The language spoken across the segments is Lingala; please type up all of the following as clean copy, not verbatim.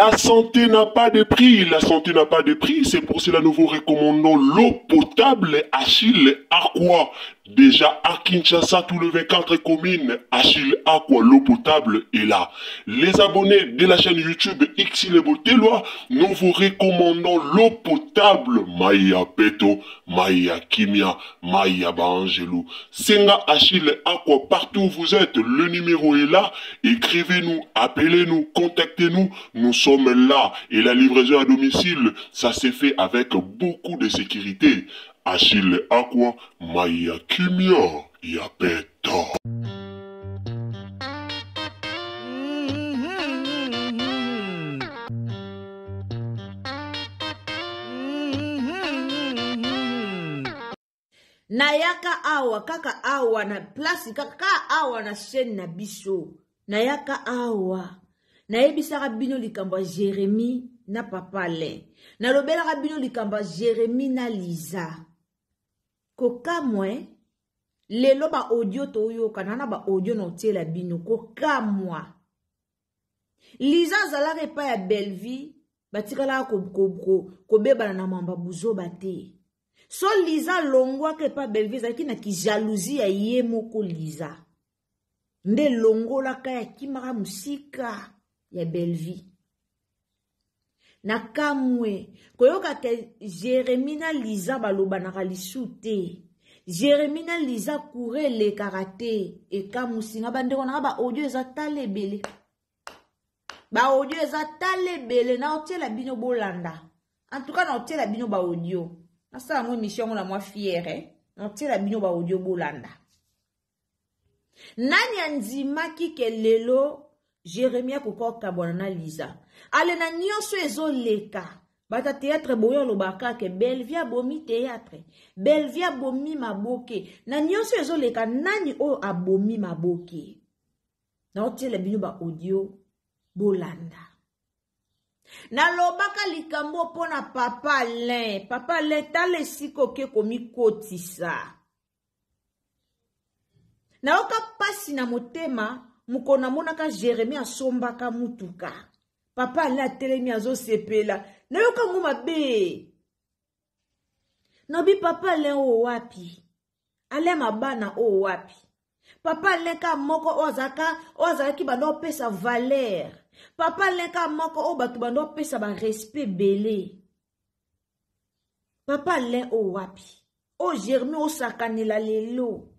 La santé n'a pas de prix, la santé n'a pas de prix, c'est pour cela nous vous recommandons l'eau potable Achille Aqua. Déjà à Kinshasa, tous les 24 communes, Achille Aqua, l'eau potable est là. Les abonnés de la chaîne YouTube Xile Botelwa, nous vous recommandons l'eau potable Maya Peto, Maya Kimia, Maya Bangelou. Senga Achille Aqua, partout où vous êtes, le numéro est là. Écrivez-nous, appelez-nous, contactez-nous, nous sommes là. Et la livraison à domicile, ça s'est fait avec beaucoup de sécurité. Achille Aqua, Maya Kimia, Yapeto. Nayaka awa, kaka awa na place, kaka awa na chaîne na biso. Nayaka awa. Nayebisaka bino likamba Jérémie na papa le. Nalobelaka bino likamba Jérémie na Liza. Koka mwe, lelo ba audio to yoka, nana ba audio no tela bino, koka mwa. Liza zalare pa ya Belleville, batikala ko beba na mamba buzo bate. So Liza longwa ke pa Belleville, zaki na ki jalousie ya ye moko Liza. Nde longo la ka ya kimara musika ya Belleville. Na kamwe, koyoka ke Jérémie na Liza baloba na kalisute. Jérémie na Liza koure le karate. E kamusinga bandeko na ba audio eza talebele. Ba audio eza talebele na otela bino bolanda. En tout cas na otela bino ba audio. Na sa mo mission na moi fière, na otela bino ba audio bolanda. Nani anzimaki ke lelo Jérémie kukoka bwana na Liza. Ale na nyonso ezo leka. Bata théâtre boyo lobaka ke Belleville abomi théâtre. Belleville abomi maboke. Na nyonso ezo leka nani o abomi maboke. Na otele bino ba audio bolanda. Na lobaka likambo pona papa Alain. Papa Alain tale siko ke komi kotisa. Na oka pasi na motema mukona monaka Jérémie asombaka mutuka. Papa Alain atelemi azo sepela. Na yoka nguma be. Nobi papa Alain o wapi. Alain mabana o wapi. Papa Alain ka moko ozaka ki bando pesa valeur. Papa Alain ka moko o batu bando pesa ba respect belé. Papa Alain o wapi. O Jérémie o sakanela lelo.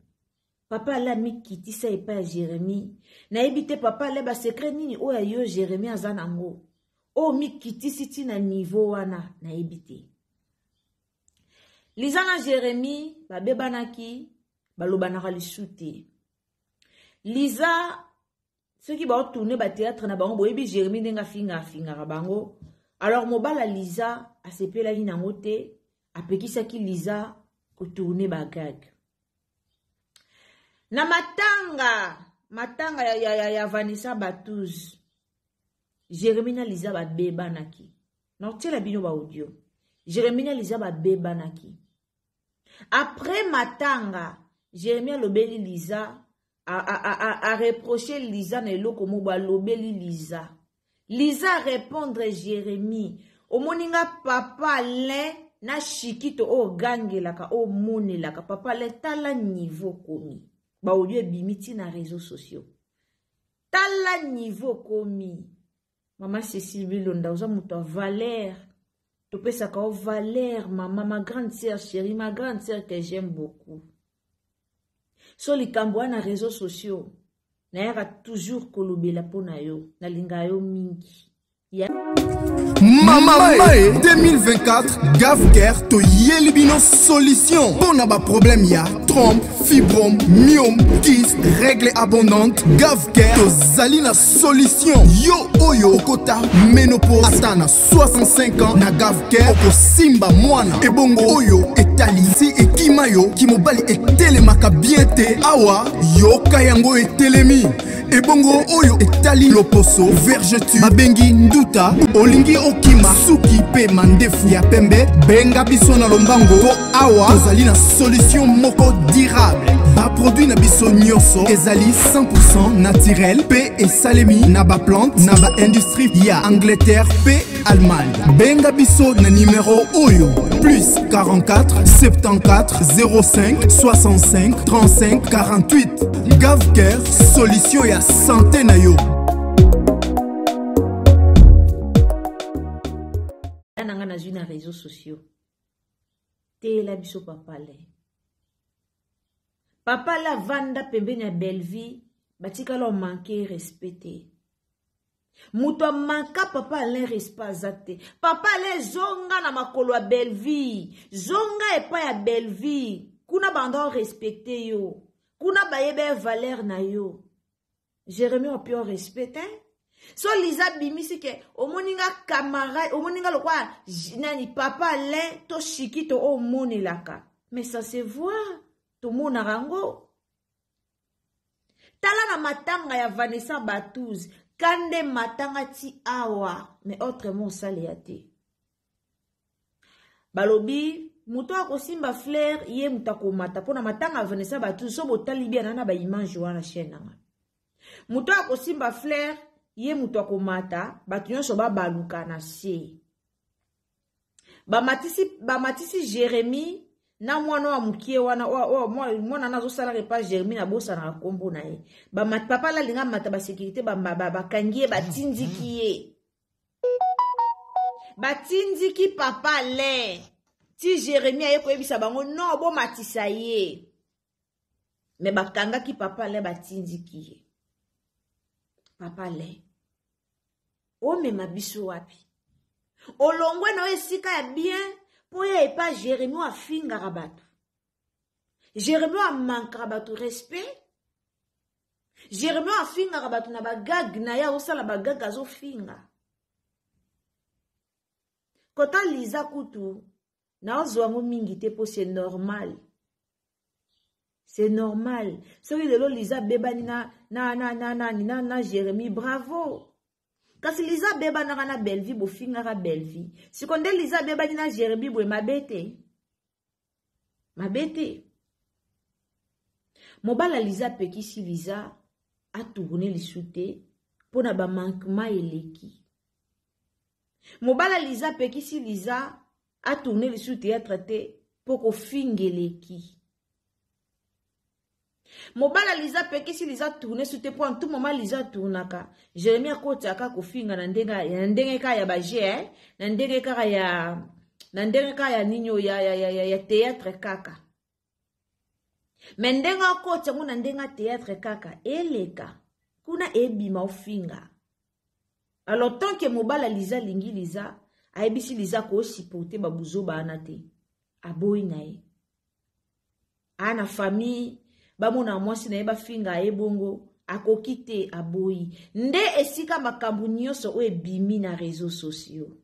Papa la mi kiti sa e pa Jérémie. Na ebite papa le ba secret nini o ya yo Jérémie azanango. O mi kiti siti na niveau wana na ebite. Liza na Jérémie ba bebanaki ba lobanaka lisute. Liza ceux qui ba tourner ba théâtre na bango boyebi Jérémie ndenga finga bango. Alors mobala Liza a sepela ina ngote apekisa ki Liza ko tourner ba gag. Na matanga ya Vanessa Batuz. Jérémie na Liza ba beba naki. Na otela bino ba audio. Jérémie na Liza ba beba naki. Après matanga, Jérémie lobeli Liza a reproché Liza na eloko mo ba lobeli Liza. Liza répondre Jérémie. Omoninga papa Alain na shikito o gangelaka o monelaka papa Alain tala niveau komi. Ba audio bimiti na réseaux sociaux. Tala niveau komi. Maman Cécile Bilonda, oza muto Valère. Tu peux ça kao Valère, maman, ma grande sœur chérie, ma grande sœur que j'aime beaucoup. So li kamboa na réseaux sociaux. Na yaka toujours kolobela pona yo, na linga yo mingi. Mama 2024 Gavker to Yelibino solution. Bon aba problème ya trompe, fibrome, myome, kyste, règle abondante. Gavker to zalina solution. Yo oyo kota ménopause atana 65 ans na Gavker oko simba mwana. Ebongo oyo etali si ekimayo kimobali etelemaka biente awa yo kayango etelemi. Ebongo oyo etali loposo vergetu babengi nduta olingi okima suki pe mandefu ya pembe benga biso na lombango po awa tozali na solution moko durable. produit na biso nyonso ezali 100% naturel pe esalemi na ba plante na ba industrie ya Angleterre pe Allemagne. Benga biso na numéro oyo plus 44 74 05 65 35 48. Gavker, solution ya santé na yo. Nanga na zui na réseaux sociaux. Te la biso papa le. Papa la vanda pembeni ya Belleville, batika lo manqué respecté. Muto manka papa le respazate. Papa le zonga na makolo ya Belleville, zonga epa ya Belleville. Kuna bando respecté yo. Kuna bayebe valeur na yo. Jérémie a pu respecter. So Lisa bimisi ke omoninga camarade, omoninga lokwa nani papa le to shiki to omoni laka. Mais ça se voit. To mona rango. Tala na matanga ya Vanessa Batouz. Kande matanga ti awa. Mais autrement sale ya te. Balobi. Muto akosimba fleur ye mutako mata. Pona matanga ya Vanessa Batouz. So botali bia nana ba image wana chaîne nanga. Muto akosimba fleur ye mutako mata. Batu nyonso ba baluka na se. Ba matisi Jérémie. Na mwana wa mukie wana mwana nazo sala repas Jérémie na bosa na kombo na ye ba papa la linga mata ba sécurité ba kangie ba tindikiye ba tindiki papa le ti Jérémie aye ko yebisa bango non bo matisa ye me ba kanga ki papa le ba tindikiye papa le o me mabiso wapi olongwe na esika ya bien. Pour y pas Jérémie a finga rabatu. Jérémie a manqué rabatu respect. Jérémie a finga rabatu na bagag na ya osala bagag azo finga. Kota Lisa kutu na ozwango mingi te po c'est normal. C'est normal. Soki lelo Lisa bebani na Jérémie bravo. Kasi Lisa beba na Belleville bo finga ra Belleville. Si konde Lisa beba na Jérémie bo mabete. Mabete. Mobala Lisa peki si Lisa a tourné le souté pour na ba manquement eleki. Mobala Lisa peki si Lisa a tourné le souté a traité pour ko fingeleki. Mobala Lisa peke si Lisa tourne sur te point tout moment Lisa tournaka. Jérémie akoti aka kofinga na ndenge ka ya baje na ndenge ka ya ninyo ya théâtre kaka. Mais ndenge akoti ngo na ndenge théâtre kaka eleka kuna ebima ofinga. Alors tant que mobala Lisa lingi Lisa aibisi Lisa ko supporter babuzo ba anate aboyi nae. Ana famille bamona mwasi na yeba finga ebongo akokite aboyi nde esika makambu nyonso o ebimi na réseaux sociaux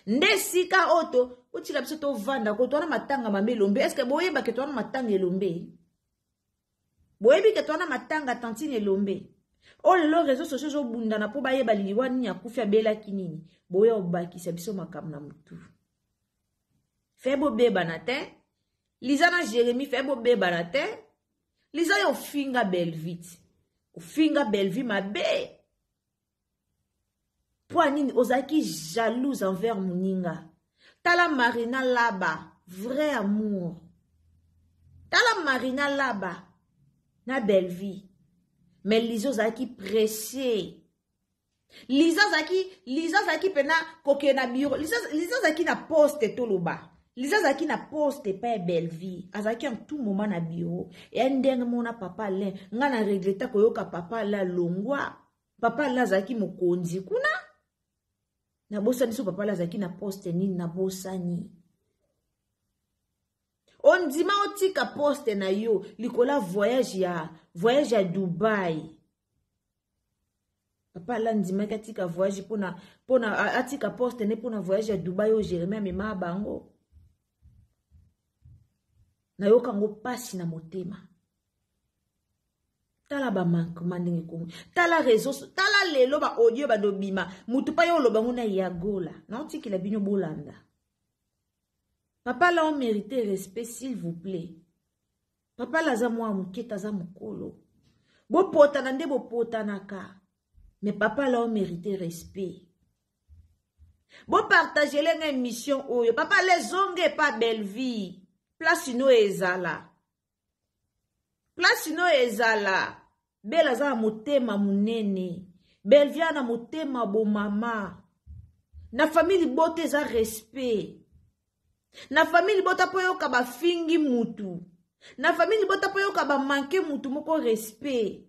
nde esika oto utila biso to vanda ko tona matanga mamelombe est-ce que boyeba ke tona matanga elombe boyebi ke tona matanga tantine elombe o lelo réseaux sociaux zo bunda na po bayeba liwani ya kufia bela kinini boya obakisa biso makambu na mutu febo beba na te Lisa na Jérémie febo beba na te Lisa yo finga Belleville. Finga Belleville ma bé. Poanine ozaki jalouse envers Muninga. Tala Marina là-bas. Vrai amour. Tala Marina là-bas. Na Belleville. Mais Lisa ozaki pressé. Lisa zaki pena koke na bureau. Lisa zaki na poste toloba. Lisa zaki na poste pa Belleville. Azaki en tout moment na bureau. Et ndenge mona papa le. Nga na regreta koyoka papa la longwa. Papa la zaki mokonzi kuna. Na bosa niso papa la zaki na poste ni na bosa ni. On dima otika poste na yo. Likola voyage ya Dubai. Papa la ndima katika voyage pona atika poste ne pona voyage ya Dubai o Jérémie mema bango. Na yoka ngo pasi na motema. Tala ba manquement ndenge kongo. Tala réseau, tala lelo ba audio ba dobima. Mutu pa yo loba ngona yagola. Na otiki la binyo bolanda. Papa là on mérite respect s'il vous plaît. Papa laza mwa muketa za mukolo. Bo potana nde bo potanaka. Mais papa là, on mérite respect. Bon, partagez les émissions. Papa, les ongles pas belle vie. Place no ezala. Place no ezala. Belle za motema munene. Belle vie na motema bo mama. Na famille bote za respect. Na famille bota po yo kaba fingi mutu. Na famille bota po yo kaba manke mutu moko respect.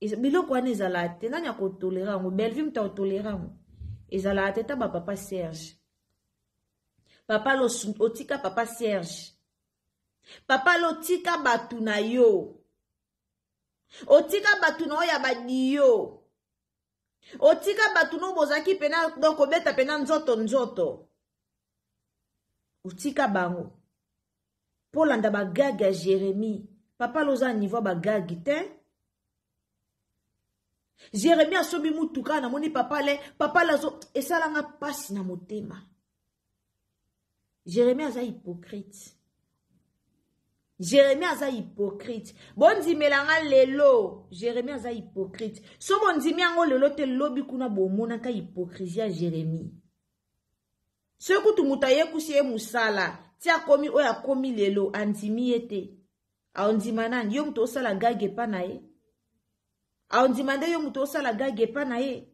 Biloko wana ezala te nani akotolera ngo belle vie mta otolera ngo ezala te ta ba papa Serge papa lo otika papa Serge papa lo tika batu na yo otika batu na ya badiyo otika batu no bozaki pena donc obeta pena nzoto otika bango polanda bagaga Jérémie papa lo za niveau bagagi te Jérémie a sobi mutuka na moni papa la zo esalanga pasi na motema. Jérémie aza hypocrite. Jérémie aza hypocrite. Bondi melanga lelo, Jérémie aza hypocrite. So bondi miango lelo te lobi kuna bomona ka hypocrisia Jérémie. So kutu mutaye kusie musala, tia komi oya komi lelo andimi ete. A ondima nani yo mto sala gage pa na ye. A on demande yo muto sala gage pa na ye.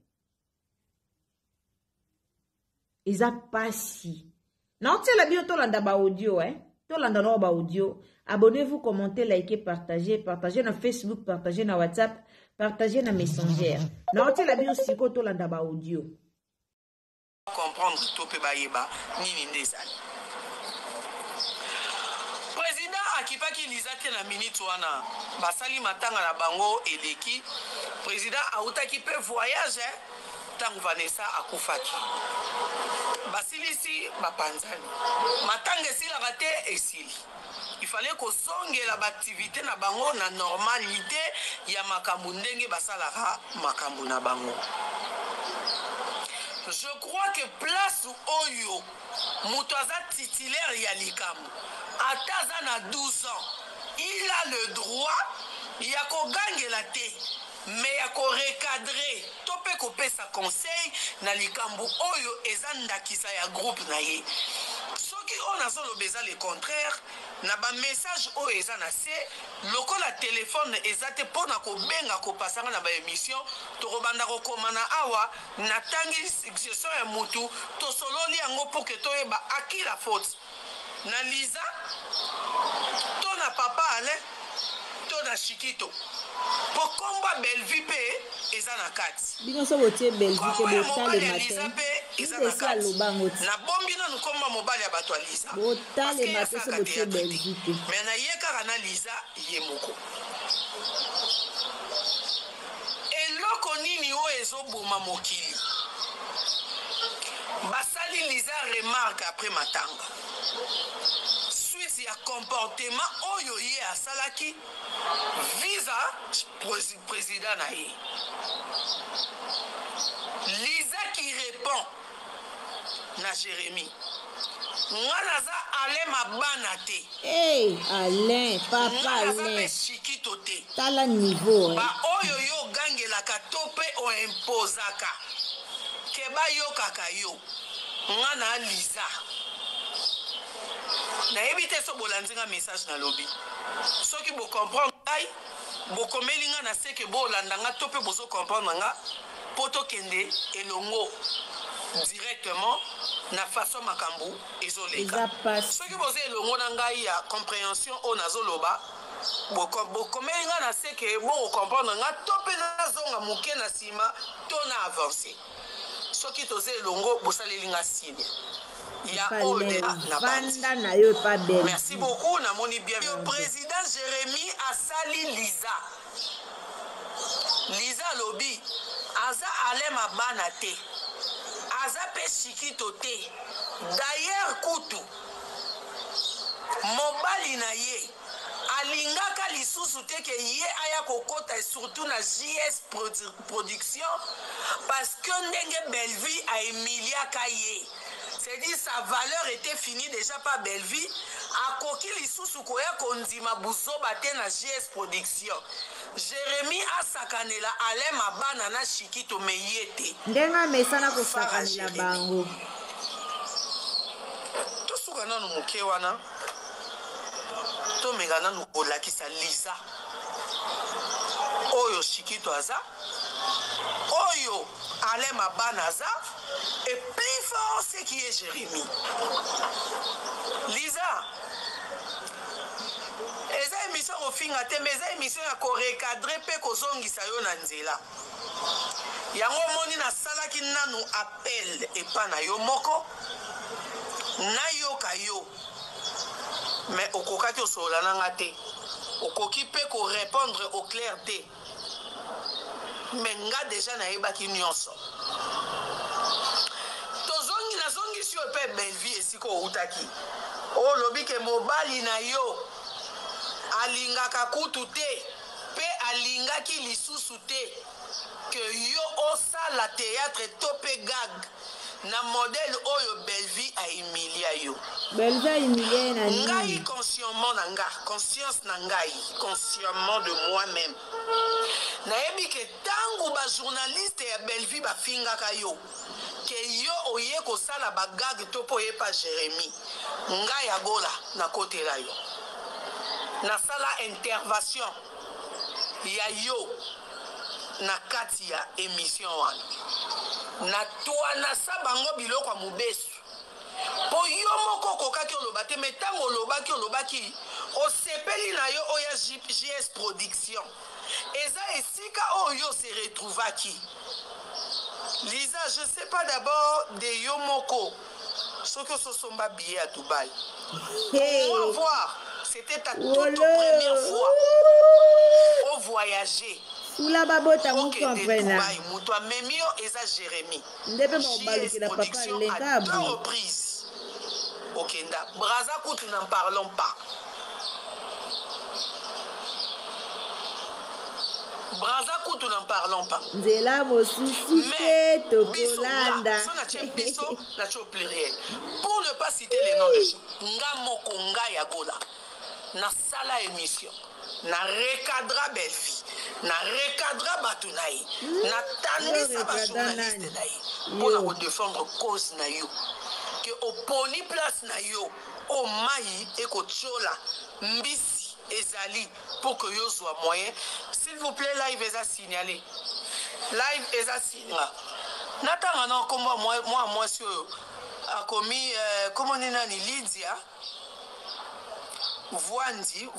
Eza pasi. Na on tient la bio tolanda ba audio Tolanda no ba audio. Abonnez-vous, commentez, likez, partagez. Partagez na Facebook, partagez na WhatsApp, partagez na Messenger. Na on tient la bio siko tolanda ba audio. Comprendre tope ba yeba nini ndezali. Akipa ki lizate na minute wana basali matanga na bango eleki président autaki pe voyage tangu Vanessa akufaki basilisi bapanzani matanga esila rate esili il fallait ko songela ba activité na bango na normalité ya makambu ndenge basalaka makambu na bango. Je crois que place oyo Moutaza titulaire ya likambu Ataza na 12 ans, il a le droit, il y a ko gangela te, mais il y a ko recadrer, tope ko pesa conseil na likambu oyo ezanda kisa ya groupe na ye. Soki on a solo beza le contraire, na ba message oyo ezana se, loko la téléphone ezate pona ko benga ko pasanga na ba émission, to robanda ko komana awa na tangi succession ya mutu, to sololi yango pour que toyeba aki la faute. Na Liza, to na papa ale, to na Chikito. Pour combat Bellevue pe ezana kati. Bino so botie Bellevue ke botale matin. Ezana kati. Na bombina nous combat mobile ya bato Liza. Botale matin so botie Bellevue. Mais na yeka na Liza yemoko. Eloko nini o ezoboma mokili. Basali Liza remarque après matanga. Suite ya comportement oyo ye asalaki visa président na ye. Liza qui répond na Jérémie. Ngana za ale mabana te. Hey, Alain, papa Alain. Chikito te. Tala niveau. Ba oyo yo gangelaka tope o imposaka. Keba yo kaka yo. Ngana Liza. Na éviter so bolanzinga message na lobby. Soki bo comprendre ai, bo komelinga na seke bo landanga tope bozo comprendre nga poto kende elongo directement na façon makambu ezoleka. Soki bozo elongo na ngai ya compréhension o nazoloba bo komelinga na seke bo comprendre nga tope na zonga muke na sima to na avancer. Soki toze elongo bosalelinga signe. Merci beaucoup, Namoni bien. Le président Jérémie a sali Liza. Liza Lobby. Aza alem abanate. Aza pe Chikito te. D'ailleurs, Koutou. Mobali na ye. Alingaka lisusu te ke ye aya kokota surtout na JS production parce que ndenge Bellevue a Emilia Kaye. C'est dit sa valeur était finie déjà par Belleville. A koki lisusu koya kondima buzoba te na JS Production. Jérémy asakanela ale mabana na Shikito meyete. Ndenga mesana kosakanela bango. To suka nanu muke wana. To mega nanu olakisa Lisa. Oyo Shikito aza. Oyo ale mabana aza. Et plus fort, c'est qui est Jérémy. Lisa, eza émission au fin à te, mais eza émission à recadrer pe kozongi sa yo na nzela. Yango moni na sala ki nanu appel et pas na yo moko. Na yo kayo. Mais okokaki osola nanga te. Okoki pe ko répondre au clair te. Mais nga déjà na yebaki nyonso. Nazongi si ope Belleville esiko outaki. O lobi ke mobali na yo alingaka kutu te pe alingaki lisusu te que yo osala théâtre tope gag na modèle oyo Belleville a humilia yo. Belleville a humilia na nini? Ngai consciemment na nga, conscience na ngai, consciemment de moi-même. Nayebi ke tangu ba journaliste ya Belleville ba fingaka yo. Que yo oye ko sala bagag topo ye pa Jérémy. Nga ya gola na kote la yo. Na sala intervention ya yo na kati ya émission wana. Na toa na sabango biloko mubesu. Po yo moko kokaki olobate metango olobaki o sepeli na yo oya JS Production. Eza esika oyo se retrouvaki. Lisa, je ne sais pas d'abord de Yomoko, ce que ce sont ma billet à Dubaï. Hey. Pour moi, voir, c'était ta toute première fois au voyager. Oula babota mon comprena. Toi même yo eza Jérémy. Ndebe mobali ki na papa lenga deux reprises. OK, nda Braza Koutou n'en parlons pas. Braza Koutou n'en parlons pas. Nzela mosusu te tokolanda. Pour ne pas citer les noms de gens. Nga moko nga ya gola. Na sala émission. Na recadra Belleville. Na recadra Batunaï. Na tandisa ba journaliste naï. Pour la défendre cause na yo. Que oponi place na yo. O maï et ko tchola. Mbisi ezali. Pour que yo soit moyen. S'il vous plaît, live est à signaler. Live est à signaler. Nathan, non, comme moi, sur a commis, comment on est Lydia, Voandi.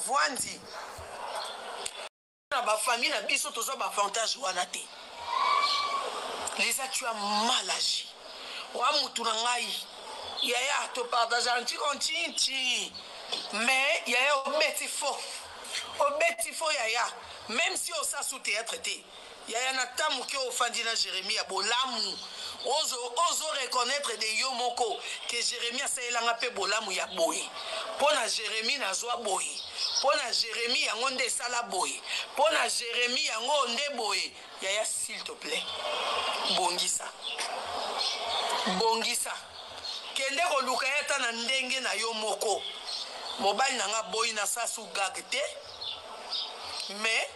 Ma famille n'a pas tous les avantages ou anaté. Les tu as mal agi. Ou à Moutounangaï. Yaya, te partage un petit continu. Mais yaya, au bêti faux. Au bêti faux, yaya. Même si on s'a sous théâtre, il y a un attaque qui est offendu à Jérémy à Bolamou. Oso reconnaître des Yomoko que Jérémy a fait un peu Bolamou ya boy. Pour na Jérémy na zoa boy. Pour na Jérémy ya ngonde sala boy. Pour na Jérémy ya ngonde boy. Yaya s'il te plaît. Bongisa. Kende ko lukayata na ndenge na Yomoko. Mobile na nga boy na sasu gagte. Mais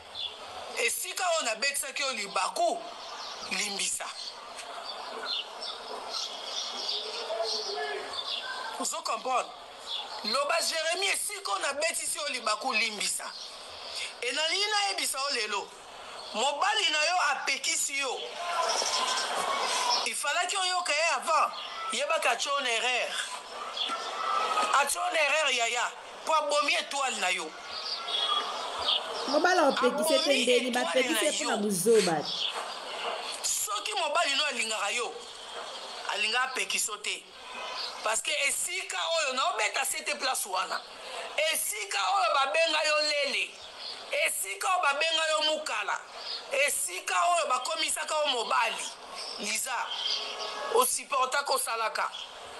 et si quand on a bexa qui on libaku limbisa. Vous comprenez? Loba Jérémy et si qu'on a bexa ici on libaku limbisa. Et na lina ebisa o lelo. Mobali na yo apekisi yo. Il fallait qu'on yo kaye avant. Yeba ka chon erreur. A chon erreur yaya. Pour abomier étoile na yo. Mobali opekise tendeni bapekise pour na buzoba. Soki mobali no alingaka yo. Alinga pekiso te. Parce que esika oyo na obeta cette place wana. Esika oyo babenga yo lele. Esika oyo babenga yo mukala. Esika oyo bakomisaka yo mobali. Lisa, aussi porta ko salaka.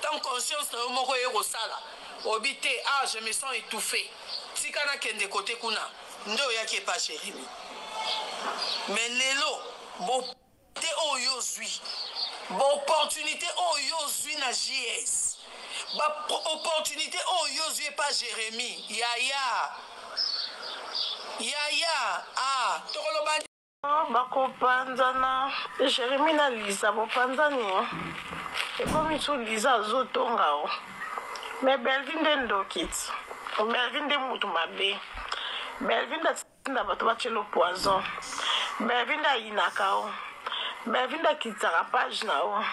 Tant conscience na yo moko ye ko sala. Obite, ah je me sens étouffé. Tika na kende kote kuna. Ndo yaki pas Jérémy. Mais lelo, bo te oyo zui. opportunité oyo zui na JS opportunité oyo zui pa Jérémie yaya tokoloba bakopanzana Jérémie na Lisa bopanzani ekomi so Lisa azotonga o mais Belvin nde ndokiti Belvin nde mutu mabe Belvin ndatinda bato bachelo poison Belvin nda yinaka o Belvin nda kitaka page na o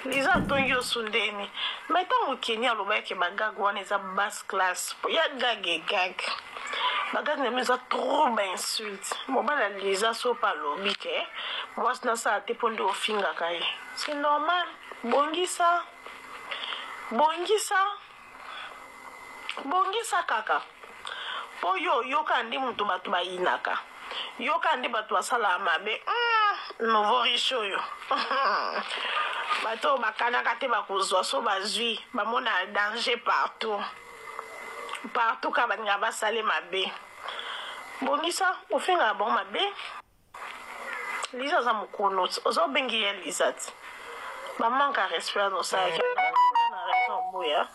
Lisa atongi osundeni mais ntango Kenya aloba yeke bagag wana eza basse classe ya gag bagag na eza trop insulte mobala Lisa so pa lobi ke mwasi nasala te mpo nde ofingaka ye c'est normal bongisa kaka po yo yoka nde mutu bato bayinaka yoka nde bato basala mabe nouveau riche oyo bato bakanaka te bakozwa so bazwi bamona danger partout ka baninga basale mabe bongisa ofingaka bango mabe Lisa aza mokono ozobengi ye Lisa ti bamanka respect nosalaki na raison boya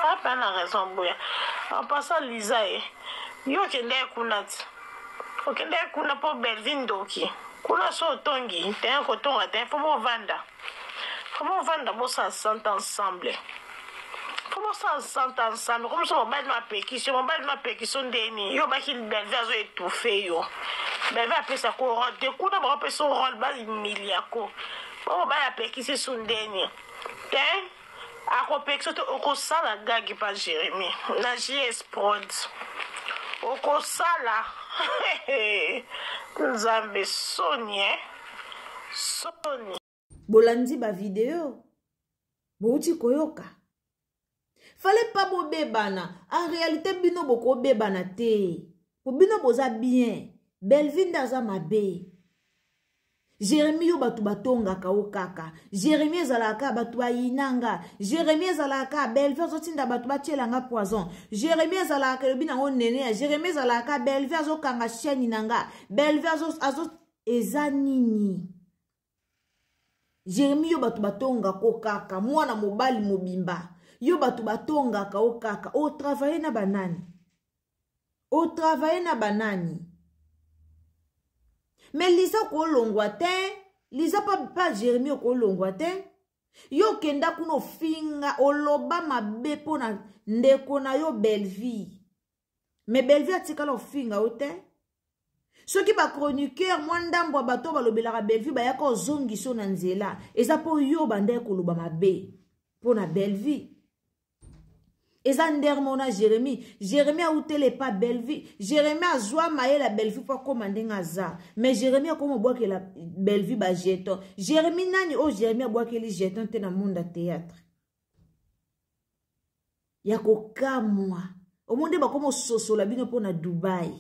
apa na raison boya en passant Lisa yo okende kuna ti okende kuna po Belvin ndoki kuna so otongi te kotonga te fo movanda bosa sente ensemble comment ça s'entend ensemble comme ça mobile no apekisio ndeni yo baki Belvin azo étouffer yo Belvin apesa ko rôle de kuna ba apesa rôle ba miliako ba ba apekisi sundeni te akopekisio to okosala gagi pa Jérémie na JS Prod okosala nzambe soni bolandi ba video bouti koyoka fallait pas bobebana en réalité bino boko bebana te po bino boza bien Belvin daza mabe Jérémie yo batu batongaka o kaka Jérémie ezalaka batu bayinanga Jérémie ezalaka Belvin azotinda batu batielanga poison Jérémie ezalaka lobi nango nene Jérémie ezalaka Belvin azokanga chaîne nanga Belvin azo eza nini Jérémie yo batu batonga ko kaka mwana mobali mobimba yo batu batonga ka o kaka o travailler na banani mais Lisa ko longwa te Lisa pas Jérémie ko longwa te yo kenda kuno finga oloba mabe pona ndeko na yo Belvie mais Belvie atikala finga ote soki ba chroniqueur mwandambo bato balobelaka Belvie bayaka ozongiso na nzela eza po yo bande koloba mabe pona Belvie eza ndermona Jérémie a outele pas Belvie Jérémie a zoa maye la Belvie pa komande ngaza mais Jérémie a komo boake la Belvie ba jeton Jérémie nani o Jérémie a boake li jeton te na monde théâtre ya kokamwa omonde ba komo sosola bino pona Dubai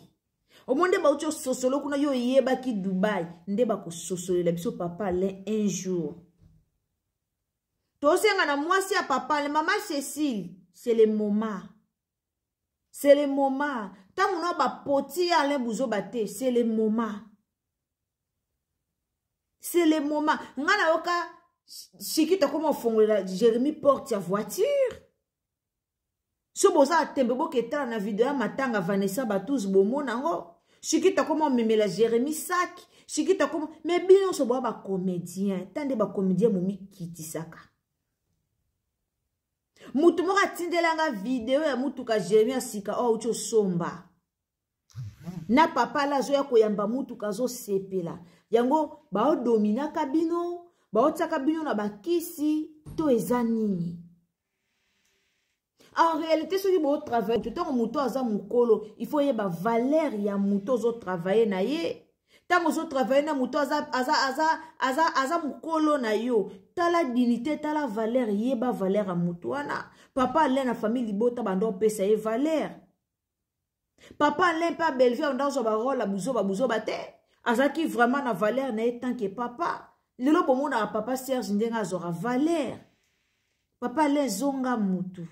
omonde ba ucho sosolo kuna yo yeba ki Dubai nde ba ko sosolela biso papa le un jour to senga na mwasi ya papa le maman Cécile c'est le moment. C'est le moment. Tant qu'on a ba poti Alain Bouzo Baté, c'est le moment. C'est le moment. Ngana oka Chikita comment font Jérémie porte sa voiture. So boza tembe bo ketala na vidéo matanga Vanessa Batous bomo nango. Chikita comment memela Jérémie sac. Chikita comment mais bien so ba comédien. Tande ba comédien momi kitisaka. Mutu moka tindelanga video ya mutu ka Jérémie sika o ucho somba. Na papa la zo ya koyamba mutu kazo sepela. Yango ba o domina kabino, ba o taka bino na bakisi to eza nini. En réalité ce qui bo travail tout temps mutu aza mukolo, il faut yeba valeur ya mutu zo travailler na ye. Tango zo travailler na mutu aza mukolo na yo. Tala dignité, tala valeur, yeba valeur a mutuana. Papa Alain na famille libota bando pesa ye valeur. Papa Alain pas Belvie on dans ba rôle buzo bate. Azaki vraiment na valeur na tant que papa. Lelo bomo na papa Serge ndenga zora valeur. Papa Alain zonga mutu.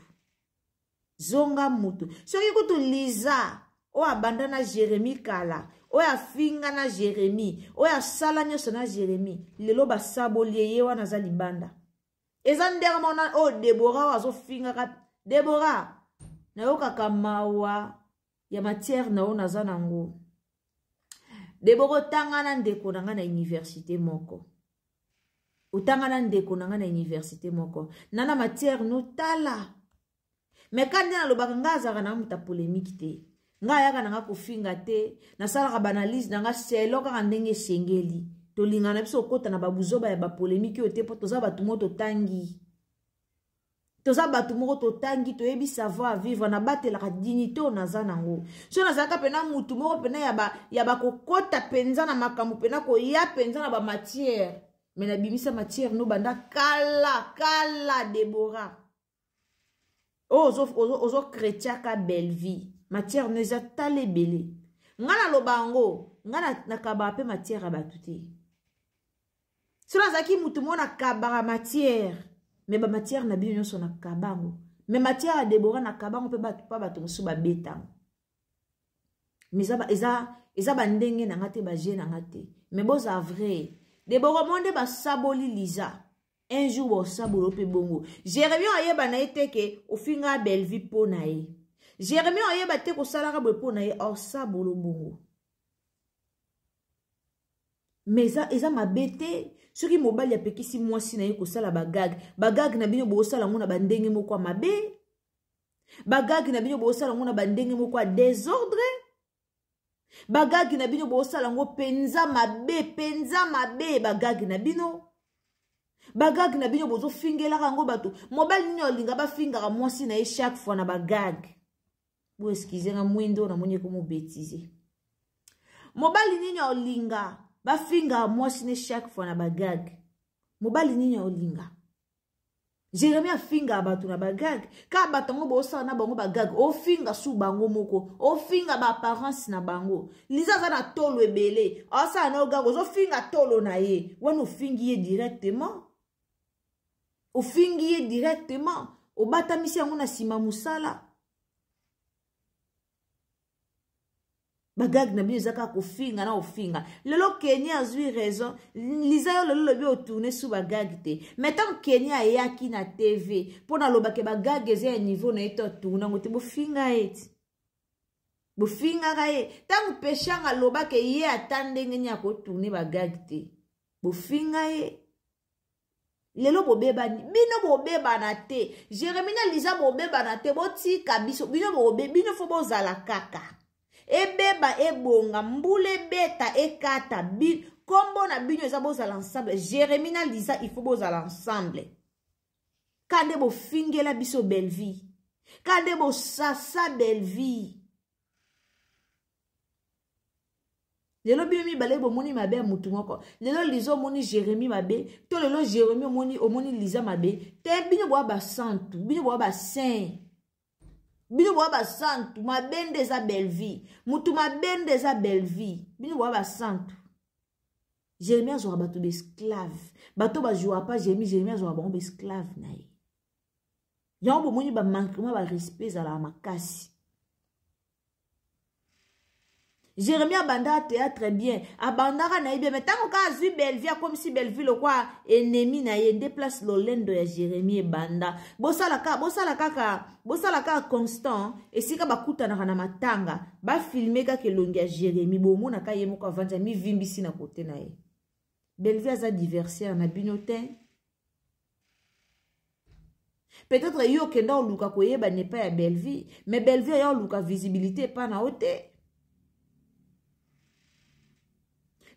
Soki kutu Lisa oyo abanda na Jérémie kala, oyo afinga na Jérémie, oyo asala nyonso na Jérémie, lelo basaboli ye wana aza libanda. Eza ndenge mona oyo Débora oyo azofinga ka Débora nayokaka mawa ya matière na oyo naza nango. Débora otanga na ndeko na nga na université moko. Otanga na ndeko na nga na université moko. Nana matière no tala. Mais quand na lobaka nga azaka na muta polémique te. Nga yaka na nga kofinga te. Na salaka banalise na nga selo kaka ndenge sengeli. Tolinga na biso kota na babuzoba ya ba polémique ote po toza batu mo totangi. Toza batu mo totangi to yebi savoir vivre na batelaka dignité naza nango. So nazaka pena mutu moko pena ya ba kokota penza na makambo pena ko ya penza na ba matière. Mais na bimisa matière no banda kala Débora. Ozo chrétien ka belle vie. Matière neza tale belé. Ngana lobango, ngana nakaba pe matière abatute. Sona zaki mutu mona kabara matière, mais ba matière na bino nyonso na kabango. Mais matière a Débora na kabango pe batu pa batu musu ba betango. Mais eza ba ndenge na ngate ba je na ngate. Mais boza vrai. Débora monde ba saboli Lisa. Un jour bo sabolo pe bongo. Jérémie ayeba na eteke ofinga belle vie po na ye. Jérémie ayeba te ko salaka bo po na ye o sabolo bongo. Mais eza mabete soki mobali apekisi mwasi na ye ko sala bagag na bino bo sala ngona bandenge moko mabe. Bagag na bino bo sala ngona bandenge moko désordre. Bagag na bino bo sala ngo penza mabe bagag na bino. Bagag na bino bozo fingela kango bato. Mobali nyo linga ba finga mwasi na ye chaque fois na bagag. Bo excusez nga mwindo na monye komo bêtiser. Mobali nyo linga ba finga mwasi ne chaque fois na bagag. Mobali nyo linga. Jérémie a finga bato na bagag. Ka batango bo sa na bango bagag. O finga su bango moko. O finga ba apparence na bango. Lisa za na tolo ebele. O sa na ogago zo finga tolo na ye. Wana fingi ye directement. O fingi ye directement. O batamisi yango na sima musala. Bagag na bino zaka ko finga na ofinga. Lelo Kenya azui raison. Lisa yo lelo lobi otourner sous bagag te. Mettons Kenya eyaki na TV. Pona lobake bagag eze niveau na eto tourner ngote bo finga eti. Bo finga ka ye. Tangu peshanga lobake ye atandenge nya ko tourner bagag te. Bo finga ye. Lelo bobeba ni bino bobeba na te. Jérémie na Lisa bobeba na te boti kabiso bino bobeba bino fo bozala kaka. Ebeba ebonga mbule beta ekata bi kombo na bino eza bozala ensemble. Jérémie na Lisa il faut bozala ensemble. Kande bo fingela biso belle vie. Kande bo sasa belle vie. Lelo bino mi bale bo moni mabe mutu moko. Lelo Lizo moni Jérémie mabe. To lelo Jérémie omoni Lisa mabe. Te bino bo ba santu, bino bo ba saint. Bino bo ba santu, mabende za belle vie. Mutu mabende za belle vie. Bino bo ba santu. Jérémie azora bato d'esclave. Bato ba joua pas Jérémie azora ba esclave na ye. Yango bo moni ba manquement ba respect za la makasi. Jérémie abanda théâtre bien. Abandara na bien. Mais tant qu'on a vu Belleville comme si Belleville le quoi ennemi na ye déplace l'olendo ya Jérémie et banda. Bossa la ka constant. Et si ka bakuta na matanga. Ba filmer ka kelongi ya Jérémie. Bo mona ka yemo ka vanja mi vimbisi na kote na ye. Belleville a diversaire na binotin. Peut-être yo kenda o luka koyeba n'est pas ya Belleville. Mais Belleville ya o luka visibilité pas na ote.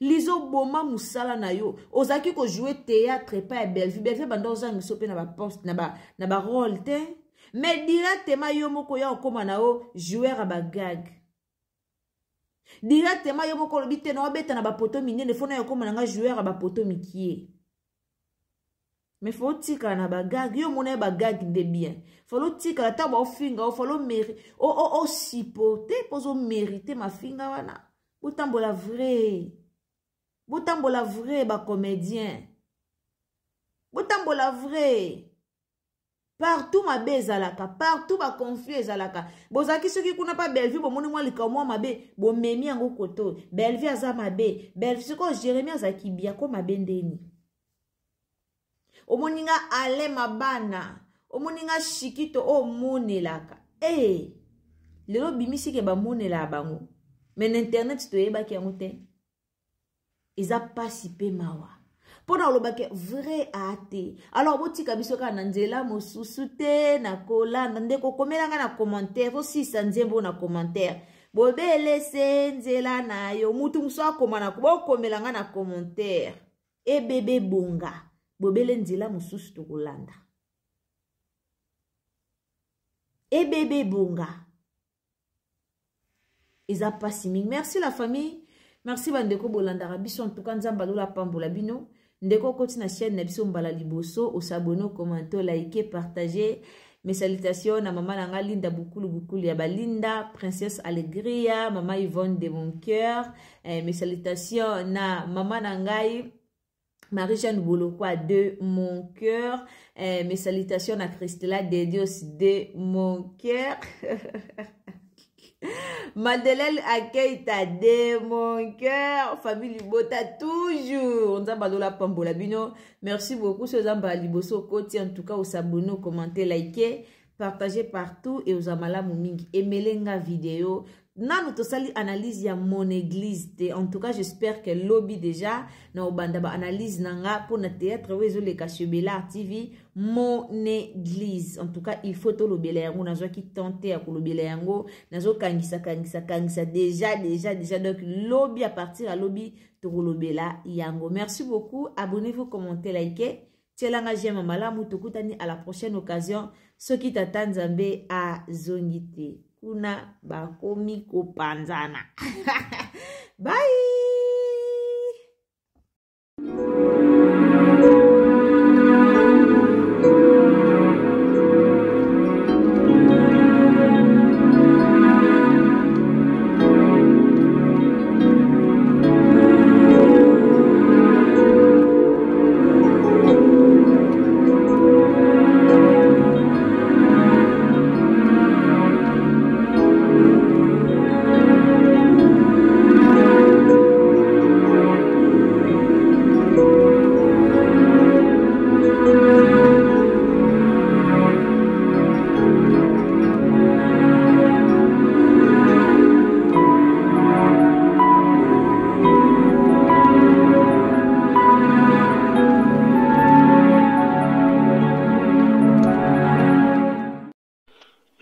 Lizo boma musala na yo. Ozaki ko jouer théâtre pa ya Belleville. Belleville banda ozangi sope na ba poste na ba rôle te. Mais directement yo moko ya okoma na o joueur a ba gag. Directement yo moko lobite na obeta na ba poto minene fona yo koma na nga joueur a ba poto mikie. Mais faut tika na ba gag yo mona ba gag de bien. Faut tika ta ba ofinga o faut mériter o sipoter pozo mériter ma finga wana. Utambola vrai. Botambola vrai ba comédien. Botambola vrai. Partout mabe ezalaka, partout ba conflit ezalaka. Bozaki soki kuna pa Bellevue bomoni mwa likamwa mabe, bomemi yango koto. Bellevue aza mabe, Bellevue siko Jérémie azaki bia ko mabe ndeni. Omoninga ale mabana, omoninga shikito o monelaka. Lelo bimisi ke ba monela bango. Men internet to yeba ki yango te. Eza pasi pe mawa. Pona olobake vrai ate. Alors botika biso ka na nzela mosusu te na kolanda ndeko komelanga na commentaire fo sisa nzembo na commentaire. Bobele se nzela na yo mutu muso akoma na komelanga na commentaire. E bebe bonga. Bobele nzela mosusu to kolanda. E bebe bonga. Eza pasi mingi. Merci la famille. Merci bandeko bolandaka biso en tout cas nzamba lola pambola bino. Ndeko koti na chaîne na biso mbala liboso, osabone, commenter, liker, partager. Mes salutations na maman nanga Linda Bukulu ya Balinda, Princesse Allegria, maman Yvonne de mon cœur. Mes salutations na maman nangai Marie-Jeanne Bolokwa de mon cœur. Mes salutations à Christella de Dios de mon cœur. Madeleine Akeita de mon cœur. Famille Libota toujours. Nzambalola Pambola Bino. Merci beaucoup. Ce Zamba Liboso Koti. En tout cas, vous abonnez, commentez, likez, partagez partout. Et vous amala Moumingi. Emelenga vidéo. Nano tosali analyse ya mon église. En tout cas, j'espère que lobby déjà. Na obanda ba analyse nanga pour na théâtre. Wezo le Kashobela TV. Mon église. En tout cas, il faut to lobele yango. Nazo ki tenter à lobele yango. Nazo kangisa. Déjà. Donc, lobby à partir à lobby. To lobela yango. Merci beaucoup. Abonnez-vous, commentez, likez. Tchelanga jema malamu. Tokutani à la prochaine occasion. Soki tata nzambe a zongite. Kuna bakomi kopanzana. Bye.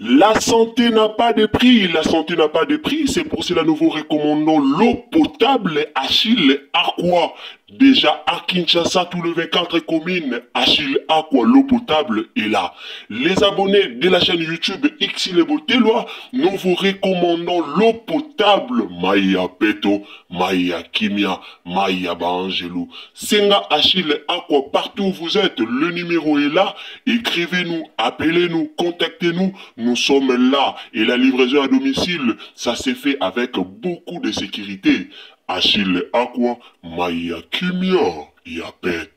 La santé n'a pas de prix, la santé n'a pas de prix, c'est pour cela nous vous recommandons l'eau potable Achille Aqua. Déjà à Kinshasa, tout le 24 communes, Achille Aqua, l'eau potable est là. Les abonnés de la chaîne YouTube Xile Botelwa, nous vous recommandons l'eau potable Maya Peto, Maya Kimia, Maya Bangelou. Senga Achille Aqua, partout où vous êtes, le numéro est là. Écrivez-nous, appelez-nous, contactez-nous, nous sommes là. Et la livraison à domicile, ça s'est fait avec beaucoup de sécurité. Achille Aqua, Maya Kimia, Yapet.